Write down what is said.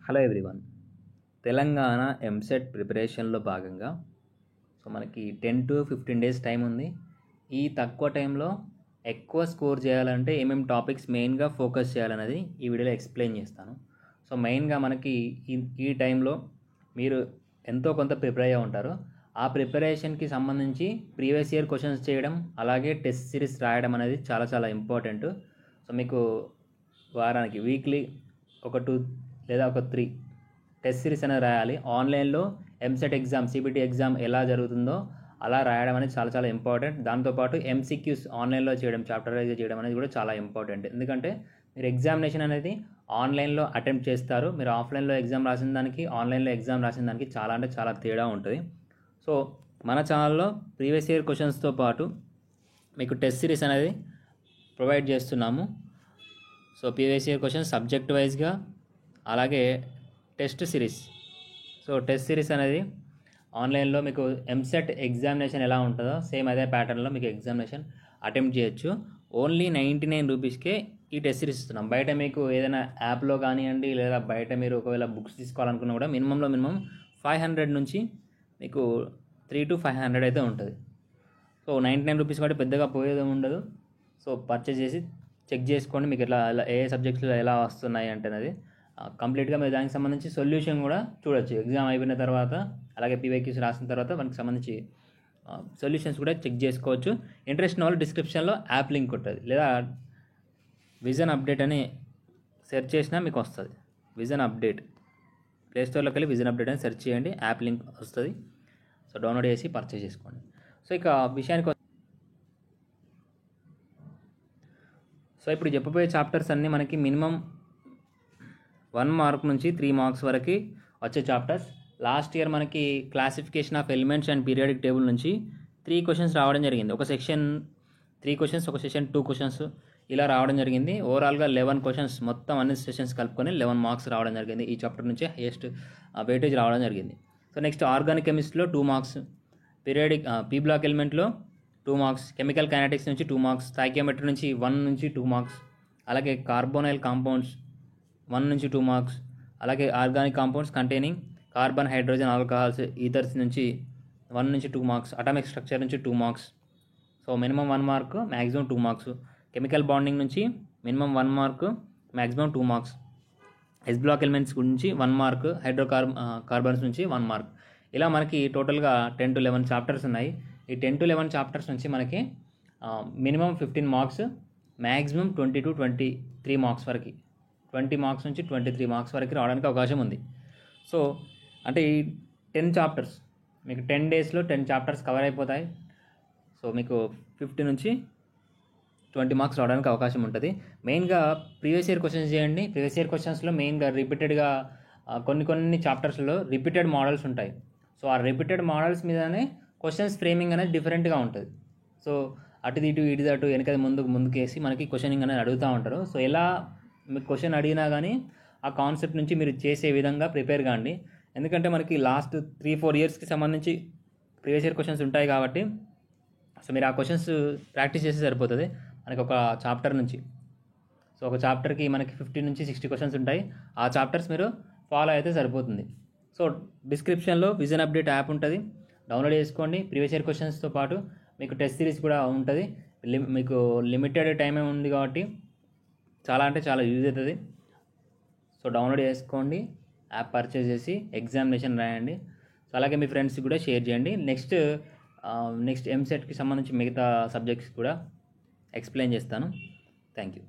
Hello everyone. Telangana EAMCET ప్రిపరేషన్లో భాగంగా మనకి 10 to 15 డేస్ టైం ఉంది. ఈ తక్కువ టైంలో ఎక్కువ స్కోర్ చేయాలంటే ఏమేమి టాపిక్స్ మెయిన్గా ఫోకస్ చేయాలనేది ఈ వీడియోలో ఎక్స్ప్లెయిన్ చేస్తాను. మెయిన్గా మనకి ఈ టైంలో మీరు ఎంతో కొంత ప్రిపేర్ అయ్యి ఉంటారు. ఆ ప్రిపరేషన్కి సంబంధించి ప్రీవియస్ ఇయర్ క్వశ్చన్స్ చేయడం, అలాగే టెస్ట్ సిరీస్ రాయడం అనేది చాలా చాలా ఇంపార్టెంట్. మీకు వారానికి వీక్లీ ఒక 2 లేదా ఒక 3 టెస్ట్ సిరీస్ అనేది రాయాలి. ఆన్లైన్లో ఎంసెట్ ఎగ్జామ్, సిబిటి ఎగ్జామ్ ఎలా జరుగుతుందో అలా రాయడం అనేది చాలా చాలా ఇంపార్టెంట్. దాంతోపాటు ఎంసీక్యూస్ ఆన్లైన్లో చేయడం, చాప్టర్ వైజ్ చేయడం అనేది కూడా చాలా ఇంపార్టెంట్. ఎందుకంటే మీరు ఎగ్జామినేషన్ అనేది ఆన్లైన్లో అటెంప్ట్ చేస్తారు. మీరు ఆఫ్లైన్లో ఎగ్జామ్ రాసిన దానికి, ఆన్లైన్లో ఎగ్జామ్ రాసిన దానికి చాలా అంటే చాలా తేడా ఉంటుంది. మన ఛానల్లో ప్రీవియస్ ఇయర్ క్వశ్చన్స్తో పాటు మీకు టెస్ట్ సిరీస్ అనేది ప్రొవైడ్ చేస్తున్నాము. ప్రీవియస్ ఇయర్ క్వశ్చన్స్ సబ్జెక్ట్ వైజ్గా, అలాగే టెస్ట్ సిరీస్. టెస్ట్ సిరీస్ అనేది ఆన్లైన్లో మీకు ఎంసెట్ ఎగ్జామినేషన్ ఎలా ఉంటుందో సేమ్ అదే ప్యాటర్న్లో మీకు ఎగ్జామినేషన్ అటెంప్ట్ చేయొచ్చు. ఓన్లీ 99 రూపీస్కే ఈ టెస్ట్ సిరీస్ ఇస్తున్నాం. బయట మీకు ఏదైనా యాప్లో కానివ్వండి, లేదా బయట మీరు ఒకవేళ బుక్స్ తీసుకోవాలనుకున్నా కూడా మినిమం 500 నుంచి మీకు 3 to 500 అయితే ఉంటుంది. 99 రూపీస్ కాబట్టి పెద్దగా పోయేది ఉండదు. పర్చేజ్ చేసి చెక్ చేసుకోండి మీకు ఎట్లా ఏ సబ్జెక్ట్స్లో ఎలా వస్తున్నాయి అంటే అనేది కంప్లీట్గా మీరు దానికి సంబంధించి సొల్యూషన్ కూడా చూడొచ్చు. ఎగ్జామ్ అయిపోయిన తర్వాత, అలాగే పీవైక్యూస్ రాసిన తర్వాత మనకి సంబంధించి సొల్యూషన్స్ కూడా చెక్ చేసుకోవచ్చు. ఇంట్రెస్ట్ ఉన్న వాళ్ళు డిస్క్రిప్షన్లో యాప్ లింక్ ఉంటుంది, లేదా విజన్ అప్డేట్ అని సెర్చ్ చేసినా మీకు వస్తుంది. విజన్ అప్డేట్ ప్లేస్టోర్లోకి వెళ్ళి విజన్ అప్డేట్ అని సెర్చ్ చేయండి, యాప్ లింక్ వస్తుంది. డౌన్లోడ్ చేసి పర్చేస్ చేసుకోండి. ఇక విషయానికి ఇప్పుడు చెప్పబోయే చాప్టర్స్ అన్నీ మనకి మినిమం 1 మార్క్ నుంచి 3 మార్క్స్ వరకు వచ్చే చాప్టర్స్. లాస్ట్ ఇయర్ మనకి classification of elements and periodic table నుంచి 3 క్వశ్చన్స్ రావడం జరిగింది. ఒక సెక్షన్ 3 క్వశ్చన్స్, ఒక సెక్షన్ 2 క్వశ్చన్స్ ఇలా రావడం జరిగింది. ఓవరాల్గా 11 క్వశ్చన్స్, మొత్తం అన్ని సెషన్స్ కలుపుకొని 11 మార్క్స్ రావడం జరిగింది. ఈ చాప్టర్ నుంచి హైయెస్ట్ వెయిటేజ్ రావడం జరిగింది. నెక్స్ట్ ఆర్గానిక్ కెమిస్ట్రీలో 2 మార్క్స్, పీరియాడిక్ పీ బ్లాక్ ఎలిమెంట్లో 2 మార్క్స్, కెమికల్ కైనెటిక్స్ నుంచి 2 మార్క్స్, స్టాయికియోమెట్రీ నుంచి 1 నుంచి 2 మార్క్స్, అలాగే కార్బోనైల్ కాంపౌండ్స్ 1 నుంచి 2 మార్క్స్, అలాగే organic compounds containing carbon, hydrogen, alcohols, ethers నుంచి 1 నుంచి 2 మార్క్స్, అటామిక్ స్ట్రక్చర్ నుంచి 2 marks. Minimum 1 mark, maximum 2 marks. Chemical bonding నుంచి minimum 1 mark, maximum 2 marks. S block elements నుంచి 1 మార్క్, కార్బన్స్ నుంచి 1 మార్క్. ఇలా మనకి టోటల్గా 10 to 11 చాప్టర్స్ ఉన్నాయి. ఈ 10 to 11 చాప్టర్స్ నుంచి మనకి minimum 15 marks, maximum 20 to 23 marks వరకు, 20 మార్క్స్ నుంచి 23 మార్క్స్ వరకు రావడానికి అవకాశం ఉంది. అంటే ఈ 10 చాప్టర్స్ మీకు 10 డేస్లో 10 చాప్టర్స్ కవర్ అయిపోతాయి. మీకు 50 నుంచి 20 మార్క్స్ రావడానికి అవకాశం ఉంటుంది. మెయిన్గా ప్రీవియస్ ఇయర్ క్వశ్చన్స్ చేయండి. ప్రీవియస్ ఇయర్ క్వశ్చన్స్లో మెయిన్గా రిపీటెడ్గా కొన్ని చాప్టర్స్లో రిపీటెడ్ మోడల్స్ ఉంటాయి. ఆ రిపీటెడ్ మోడల్స్ మీదనే క్వశ్చన్స్ ఫ్రేమింగ్ అనేది డిఫరెంట్గా ఉంటుంది. అటు ఇటు వెనక ముందుకేసి మనకి క్వశ్చనింగ్ అనేది అడుగుతూ ఉంటారు. ఎలా మీకు క్వశ్చన్ అడిగినా కానీ ఆ కాన్సెప్ట్ నుంచి మీరు చేసే విధంగా ప్రిపేర్ కాండి. ఎందుకంటే మనకి లాస్ట్ 3-4 ఇయర్స్కి సంబంధించి ప్రీవియస్ ఇయర్ క్వశ్చన్స్ ఉంటాయి కాబట్టి మీరు ఆ క్వశ్చన్స్ ప్రాక్టీస్ చేస్తే సరిపోతుంది. మనకి ఒక చాప్టర్ నుంచి ఒక చాప్టర్కి మనకి 50 నుంచి 60 క్వశ్చన్స్ ఉంటాయి. ఆ చాప్టర్స్ మీరు ఫాలో అయితే సరిపోతుంది. డిస్క్రిప్షన్లో విజన్ అప్డేట్ యాప్ ఉంటుంది, డౌన్లోడ్ చేసుకోండి. ప్రీవియస్ ఇయర్ క్వశ్చన్స్తో పాటు మీకు టెస్ట్ సిరీస్ కూడా ఉంటుంది. మీకు లిమిటెడ్ టైమే ఉంది కాబట్టి చాలా అంటే చాలా యూజ్ అవుతుంది. డౌన్లోడ్ చేసుకోండి, యాప్ పర్చేస్ చేసి ఎగ్జామినేషన్ రాయండి. అలాగే మీ ఫ్రెండ్స్కి కూడా షేర్ చేయండి. నెక్స్ట్ ఎంసెట్కి సంబంధించి మిగతా సబ్జెక్ట్స్ కూడా ఎక్స్ప్లెయిన్ చేస్తాను. Thank you.